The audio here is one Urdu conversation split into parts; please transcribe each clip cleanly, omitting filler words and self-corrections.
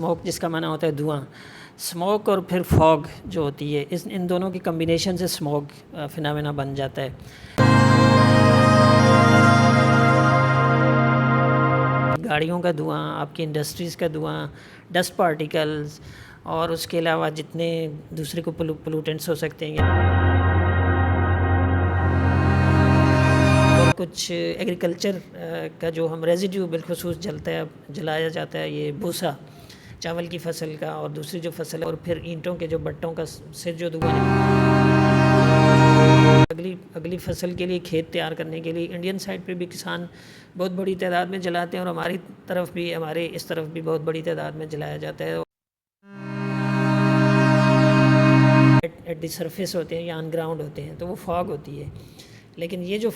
اسموک جس کا معنی ہوتا ہے دھواں، اسموک اور پھر فوگ جو ہوتی ہے، ان دونوں کی کمبینیشن سے اسموک فنامنا بن جاتا ہے۔ گاڑیوں کا دھواں، آپ کی انڈسٹریز کا دھواں، ڈسٹ پارٹیکلز اور اس کے علاوہ جتنے دوسرے کو پولوٹنٹس ہو سکتے ہیں، اور کچھ ایگریکلچر کا جو ہم ریزیڈیو بالخصوص جلایا جاتا ہے، یہ بھوسا چاول کی فصل کا اور دوسری جو فصل ہے، اور پھر اینٹوں کے جو بٹوں کا سے جو دھواں اگلی فصل کے لیے کھیت تیار کرنے کے لیے انڈین سائڈ پہ بھی کسان بہت بڑی تعداد میں جلاتے ہیں، اور ہمارے اس طرف بھی بہت بڑی تعداد میں جلایا جاتا ہے۔ ایٹ دی سرفیس ہوتے ہیں یا آن گراؤنڈ ہوتے ہیں تو وہ فاگ ہوتی ہے، لیکن یہ جو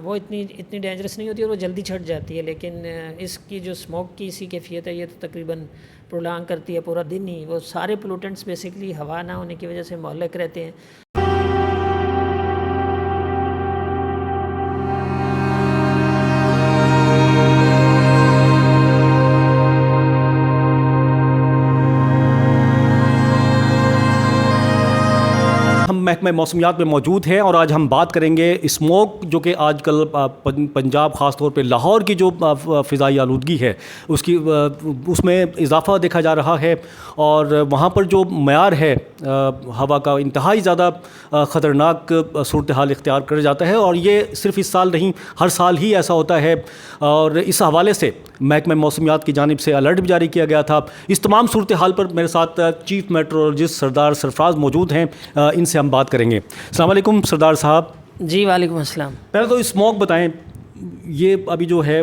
وہ اتنی ڈینجرس نہیں ہوتی اور وہ جلدی چھٹ جاتی ہے، لیکن اس کی جو اسموک کی اسی کیفیت ہے، یہ تو تقریباً پرولانگ کرتی ہے پورا دن ہی۔ وہ سارے پولوٹنٹس بیسیکلی ہوا نہ ہونے کی وجہ سے معلق رہتے ہیں۔ ہم محکمہ موسمیات میں موجود ہیں اور آج ہم بات کریں گے اسموک، جو کہ آج کل پنجاب خاص طور پہ لاہور کی جو فضائی آلودگی ہے اس میں اضافہ دیکھا جا رہا ہے، اور وہاں پر جو معیار ہے ہوا کا انتہائی زیادہ خطرناک صورتحال اختیار کر جاتا ہے، اور یہ صرف اس سال نہیں، ہر سال ہی ایسا ہوتا ہے، اور اس حوالے سے محکمہ موسمیات کی جانب سے الرٹ بھی جاری کیا گیا تھا۔ اس تمام صورتحال پر میرے ساتھ چیف میٹرولوجسٹ سردار سرفراز موجود ہیں، ان سے ہم بات کریں گے۔ السلام علیکم سردار صاحب۔ جی وعلیکم السلام۔ پہلے تو اسموک بتائیں، یہ ابھی جو ہے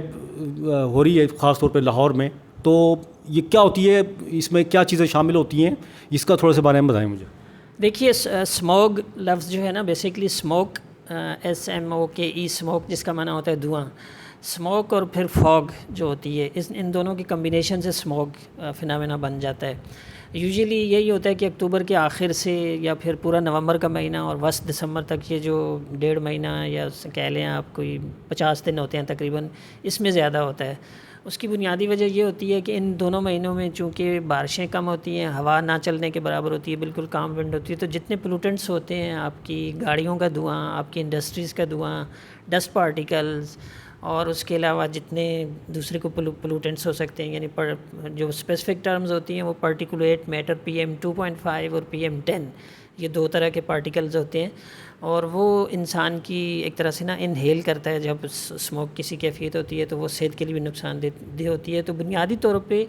ہو رہی ہے خاص طور پہ لاہور میں، تو یہ کیا ہوتی ہے، اس میں کیا چیزیں شامل ہوتی ہیں، اس کا تھوڑا سا بارے میں بتائیں مجھے۔ دیکھیے اسموگ لفظ جو ہے نا، بیسیکلی اسموک SMOKE، اسموک جس کا معنی ہوتا ہے دھواں، اسموک اور پھر فوگ جو ہوتی ہے، ان دونوں کی کمبینیشن سے اسموک فنامنا بن جاتا ہے۔ یوزلی یہی ہوتا ہے کہ اکتوبر کے آخر سے یا پھر پورا نومبر کا مہینہ اور وسط دسمبر تک، یہ جو 1.5 مہینہ یا کہہ لیں آپ کوئی 50 دن ہوتے ہیں تقریباً، اس میں زیادہ ہوتا ہے۔ اس کی بنیادی وجہ یہ ہوتی ہے کہ ان دونوں مہینوں میں چونکہ بارشیں کم ہوتی ہیں، ہوا نہ چلنے کے برابر ہوتی ہے، بالکل کام ونڈ ہوتی ہے، تو جتنے پولوٹنٹس ہوتے ہیں، آپ کی گاڑیوں کا دھواں، آپ کی انڈسٹریز کا دھواں، ڈسٹ پارٹیکلز اور اس کے علاوہ جتنے دوسرے کو پولوٹنٹس ہو سکتے ہیں، یعنی جو اسپیسیفک ٹرمز ہوتی ہیں وہ پارٹیکولیٹ میٹر PM2.5 اور PM10، یہ 2 طرح کے پارٹیکلز ہوتے ہیں، اور وہ انسان کی ایک طرح سے نا انہیل کرتا ہے۔ جب اسموک کسی کیفیت ہوتی ہے تو وہ صحت کے لیے بھی نقصان دہ ہوتی ہے۔ تو بنیادی طور پہ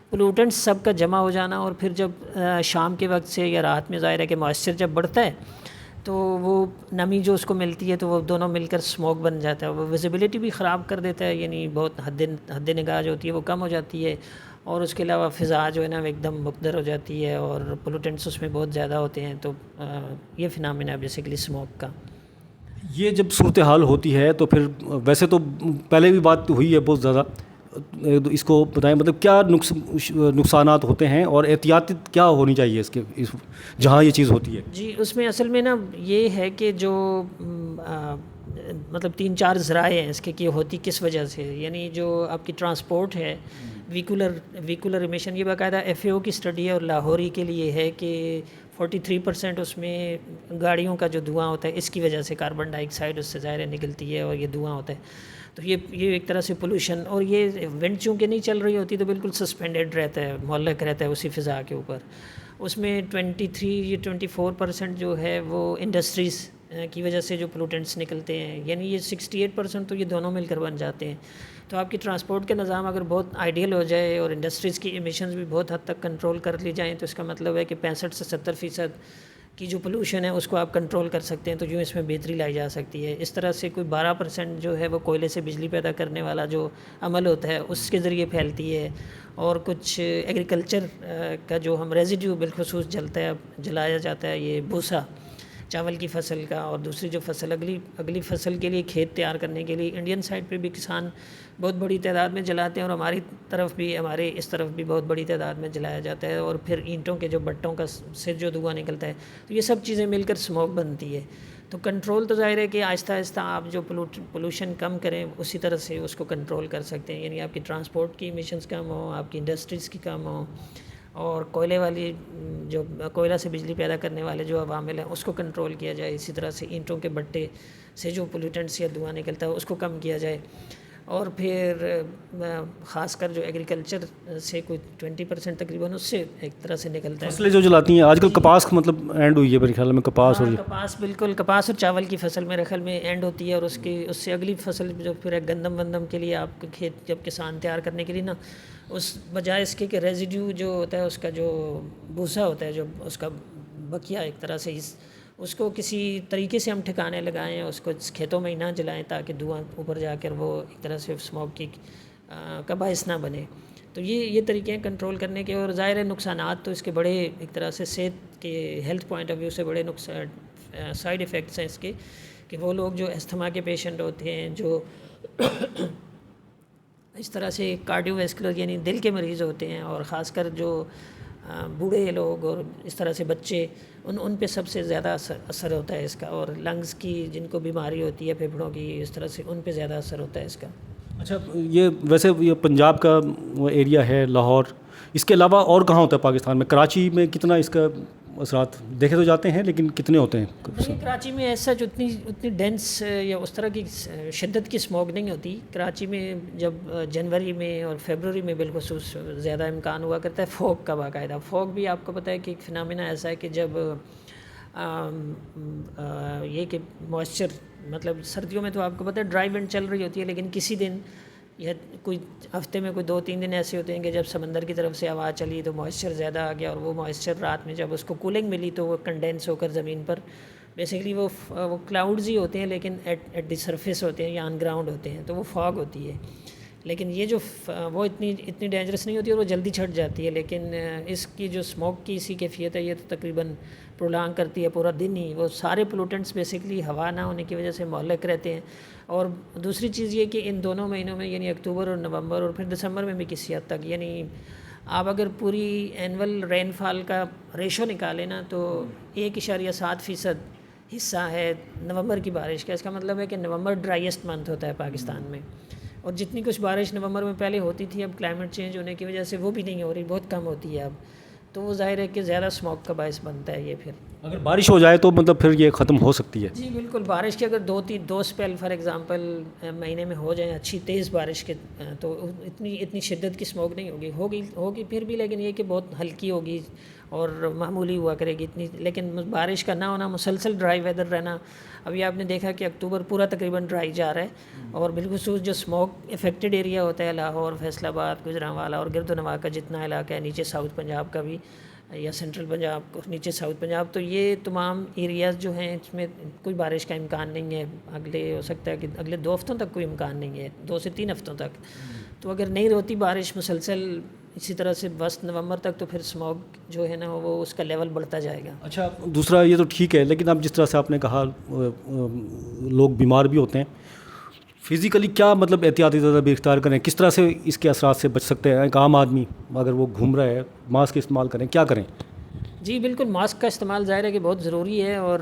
پولوٹنٹس سب کا جمع ہو جانا، اور پھر جب شام کے وقت سے یا رات میں ظاہر ہے کہ موئسچر جب بڑھتا ہے تو وہ نمی جو اس کو ملتی ہے تو وہ دونوں مل کر اسموک بن جاتا ہے۔ وہ ویزیبلٹی بھی خراب کر دیتا ہے، یعنی بہت حد نگاہ جو ہوتی ہے وہ کم ہو جاتی ہے، اور اس کے علاوہ فضا جو ہے نا وہ ایک دم مقدر ہو جاتی ہے، اور پولوٹنٹس اس میں بہت زیادہ ہوتے ہیں۔ تو یہ فنامنا ہے بیسیکلی اسموک کا۔ یہ جب صورتحال ہوتی ہے تو پھر ویسے تو پہلے بھی بات ہوئی ہے بہت زیادہ، اس کو بتائیں مطلب کیا نقصانات ہوتے ہیں اور احتیاط کیا ہونی چاہیے جہاں یہ چیز ہوتی ہے؟ جی اس میں اصل میں نا یہ ہے کہ جو مطلب 3-4 ذرائع ہیں اس کے کہ ہوتی کس وجہ سے، یعنی جو آپ کی ٹرانسپورٹ ہے، ویکولر ایمیشن، یہ باقاعدہ FAO کی اسٹڈی ہے، اور لاہوری کے لیے ہے کہ 43% اس میں گاڑیوں کا جو دھواں ہوتا ہے اس کی وجہ سے کاربن ڈائی آکسائڈ اس سے ظاہر نکلتی ہے، اور یہ دھواں ہوتا ہے۔ تو یہ ایک طرح سے پولوشن، اور یہ ونڈ چونکہ نہیں چل رہی ہوتی تو بالکل سسپینڈڈ رہتا ہے، معلق رہتا ہے اسی فضا کے اوپر۔ اس میں 24% جو ہے وہ انڈسٹریز کی وجہ سے جو پولوٹنٹس نکلتے ہیں، یعنی یہ 68% تو یہ دونوں مل کر بن جاتے ہیں۔ تو آپ کی ٹرانسپورٹ کا نظام اگر بہت آئیڈیل ہو جائے اور انڈسٹریز کی ایمیشنز بھی بہت حد تک کنٹرول کر لی جائیں، تو اس کا مطلب ہے کہ 65 سے 70% کی جو پولوشن ہے اس کو آپ کنٹرول کر سکتے ہیں، تو جو اس میں بہتری لائی جا سکتی ہے۔ اس طرح سے کوئی 12% جو ہے وہ کوئلے سے بجلی پیدا کرنے والا جو عمل ہوتا ہے اس کے ذریعے پھیلتی ہے، اور کچھ ایگریکلچر کا جو ہم ریزیڈیو بالخصوص جلایا جاتا ہے، یہ بھوسا چاول کی فصل کا اور دوسری جو فصل اگلی فصل کے لیے کھیت تیار کرنے کے لیے انڈین سائڈ پہ بھی کسان بہت بڑی تعداد میں جلاتے ہیں، اور ہمارے اس طرف بھی بہت بڑی تعداد میں جلایا جاتا ہے، اور پھر اینٹوں کے جو بٹوں کا سے جو دھواں نکلتا ہے، تو یہ سب چیزیں مل کر اسموک بنتی ہے۔ تو کنٹرول تو ظاہر ہے کہ آہستہ آہستہ آپ جو پولوشن کم کریں اسی طرح سے اس کو کنٹرول کر سکتے ہیں، یعنی آپ کی ٹرانسپورٹ کی ایمیشنز کم ہوں، آپ کی انڈسٹریز کی کم ہوں، اور کوئلے والی جو کوئلہ سے بجلی پیدا کرنے والے جو عوامل ہیں اس کو کنٹرول کیا جائے. اسی طرح سے اینٹوں کے بٹے سے جو پولیوٹنٹس یا دھواں نکلتا ہے اس کو کم کیا جائے. اور پھر خاص کر جو ایگریکلچر سے کوئی 20% تقریباً اس سے ایک طرح سے نکلتا ہے. فصلیں جو جلاتی ہیں آج کل کپاس کا مطلب اینڈ ہوئی ہے میرے خیال میں, کپاس. اور کپاس بالکل, کپاس اور چاول کی فصل میرے خیال میں اینڈ ہوتی ہے, اور اس سے اگلی فصل جو پھر ایک گندم وندم کے لیے آپ کے کھیت جب کسان تیار کرنے کے لیے نا, اس بجائے اس کے کہ ریزیڈیو جو ہوتا ہے اس کا جو بھوسا ہوتا ہے, جو اس کا بقیہ ایک طرح سے اس کو کسی طریقے سے ہم ٹھکانے لگائیں, اس کو کھیتوں میں ہی نہ جلائیں تاکہ دھواں اوپر جا کر وہ ایک طرح سے اسموک کی کا باعث نہ بنے. تو یہ طریقے ہیں کنٹرول کرنے کے. اور ظاہر نقصانات تو اس کے بڑے ایک طرح سے صحت کے ہیلتھ پوائنٹ آف ویو سے بڑے سائیڈ ایفیکٹس ہیں اس کے, کہ وہ لوگ جو استھما کے پیشنٹ ہوتے ہیں, جو اس طرح سے کارڈیو ویسکولر یعنی دل کے مریض ہوتے ہیں, اور خاص کر جو بوڑھے لوگ اور اس طرح سے بچے, ان پہ سب سے زیادہ اثر ہوتا ہے اس کا. اور لنگز کی جن کو بیماری ہوتی ہے پھیپھڑوں کی, اس طرح سے ان پہ زیادہ اثر ہوتا ہے اس کا. اچھا, یہ ویسے یہ پنجاب کا ایریا ہے, لاہور, اس کے علاوہ اور کہاں ہوتا ہے پاکستان میں؟ کراچی میں کتنا اس کا اثرات دیکھے تو جاتے ہیں, لیکن کتنے ہوتے ہیں؟ کراچی میں ایسا جو اتنی ڈینس یا اس طرح کی شدت کی اسموگ نہیں ہوتی. کراچی میں جب جنوری میں اور فیبروری میں بالخصوص زیادہ امکان ہوا کرتا ہے فوگ کا باقاعدہ. فوگ بھی آپ کو پتہ ہے کہ ایک فنامنا ایسا ہے کہ جب یہ کہ موئسچر, مطلب سردیوں میں تو آپ کو پتہ ہے ڈرائی ونڈ چل رہی ہوتی ہے, لیکن کسی دن یا کوئی ہفتے میں کوئی 2-3 دن ایسے ہوتے ہیں کہ جب سمندر کی طرف سے ہوا چلی تو موئسچر زیادہ آ گیا, اور وہ موئسچر رات میں جب اس کو کولنگ ملی تو وہ کنڈینس ہو کر زمین پر بیسیکلی وہ کلاؤڈز ہی ہوتے ہیں, لیکن ایٹ دی سرفیس ہوتے ہیں یا آن گراؤنڈ ہوتے ہیں, تو وہ فاگ ہوتی ہے. لیکن یہ جو وہ اتنی ڈینجرس نہیں ہوتی اور وہ جلدی چھٹ جاتی ہے. لیکن اس کی جو اسموک کی اسی کیفیت ہے, یہ تو تقریباً پرولانگ کرتی ہے پورا دن ہی. وہ سارے پولوٹنٹس بیسیکلی ہوا نہ ہونے کی وجہ سے مہلک رہتے ہیں. اور دوسری چیز یہ کہ ان دونوں مہینوں میں یعنی اکتوبر اور نومبر اور پھر دسمبر میں بھی کسی حد تک, یعنی آپ اگر پوری اینول رین فال کا ریشو نکالیں نا تو 1.7% حصہ ہے نومبر کی بارش کا. اس کا مطلب ہے کہ نومبر ڈرائیسٹ منتھ ہوتا ہے پاکستان میں, اور جتنی کچھ بارش نومبر میں پہلے ہوتی تھی اب کلائمیٹ چینج ہونے کی وجہ سے وہ بھی نہیں ہو رہی, بہت کم ہوتی ہے اب. تو وہ ظاہر ہے کہ زیادہ اسموک کا باعث بنتا ہے یہ. پھر اگر بارش ہو جائے تو مطلب پھر یہ ختم ہو سکتی ہے؟ جی بالکل, بارش کے اگر 2 اسپیل فار ایگزامپل مہینے میں ہو جائیں اچھی تیز بارش کے, تو اتنی شدت کی اسموک نہیں ہوگی پھر بھی, لیکن یہ کہ بہت ہلکی ہوگی اور معمولی ہوا کرے گی اتنی. لیکن بارش کا نہ ہونا, مسلسل ڈرائی ویدر رہنا, ابھی آپ نے دیکھا کہ اکتوبر پورا تقریباً ڈرائی جا رہا ہے, اور بالخصوص جو اسموک افیکٹڈ ایریا ہوتا ہے لاہور, فیصل آباد, گوجرانوالا اور گرد و نواح کا جتنا علاقہ ہے, نیچے ساؤتھ پنجاب کا بھی یا سینٹرل پنجاب, نیچے ساؤتھ پنجاب, تو یہ تمام ایریاز جو ہیں اس میں کوئی بارش کا امکان نہیں ہے. ہو سکتا ہے کہ اگلے 2 ہفتوں تک کوئی امکان نہیں ہے, 2 سے 3 ہفتوں تک. تو اگر نہیں ہوتی بارش مسلسل اسی طرح سے وسط نومبر تک, تو پھر اسموگ جو ہے نا وہ اس کا لیول بڑھتا جائے گا. اچھا, دوسرا یہ تو ٹھیک ہے, لیکن اب جس طرح سے آپ نے کہا لوگ بیمار بھی ہوتے ہیں, فزیکلی کیا مطلب احتیاطی تدابیر اختیار کریں, کس طرح سے اس کے اثرات سے بچ سکتے ہیں؟ ایک عام آدمی اگر وہ گھوم رہا ہے, ماسک استعمال کریں, کیا کریں؟ جی بالکل, ماسک کا استعمال ظاہر ہے کہ بہت ضروری ہے, اور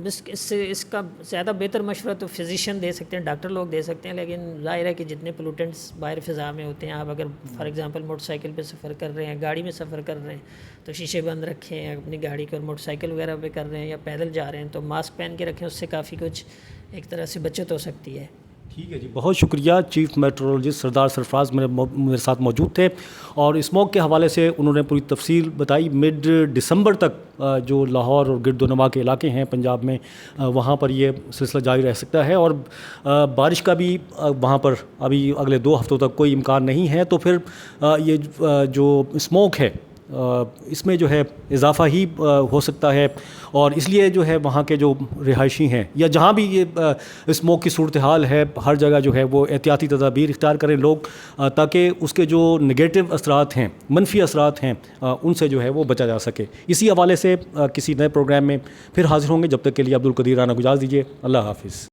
اس کا زیادہ بہتر مشورہ تو فزیشین دے سکتے ہیں, ڈاکٹر لوگ دے سکتے ہیں. لیکن ظاہر ہے کہ جتنے پولوٹنٹس باہر فضا میں ہوتے ہیں, آپ اگر فار ایگزامپل موٹر سائیکل پہ سفر کر رہے ہیں, گاڑی میں سفر کر رہے ہیں تو شیشے بند رکھیں اپنی گاڑی کے, اور موٹر سائیکل وغیرہ پہ کر رہے ہیں یا پیدل جا رہے ہیں تو ماسک پہن کے رکھیں, اس سے کافی کچھ ایک طرح سے بچت ہو سکتی ہے. ٹھیک ہے جی, بہت شکریہ. چیف میٹرولوجسٹ سردار سرفراز میرے ساتھ موجود تھے, اور اسموگ کے حوالے سے انہوں نے پوری تفصیل بتائی. مڈ دسمبر تک جو لاہور اور گرد و نواح کے علاقے ہیں پنجاب میں, وہاں پر یہ سلسلہ جاری رہ سکتا ہے, اور بارش کا بھی وہاں پر ابھی اگلے 2 ہفتوں تک کوئی امکان نہیں ہے. تو پھر یہ جو اسموگ ہے اس میں جو ہے اضافہ ہی ہو سکتا ہے, اور اس لیے جو ہے وہاں کے جو رہائشی ہیں یا جہاں بھی یہ اسموگ کی صورتحال ہے, ہر جگہ جو ہے وہ احتیاطی تدابیر اختیار کریں لوگ, تاکہ اس کے جو نگیٹو اثرات ہیں, منفی اثرات ہیں, ان سے جو ہے وہ بچا جا سکے. اسی حوالے سے کسی نئے پروگرام میں پھر حاضر ہوں گے. جب تک کے لیے عبدالقدیر رانا کو اجازت دیجیے. اللہ حافظ.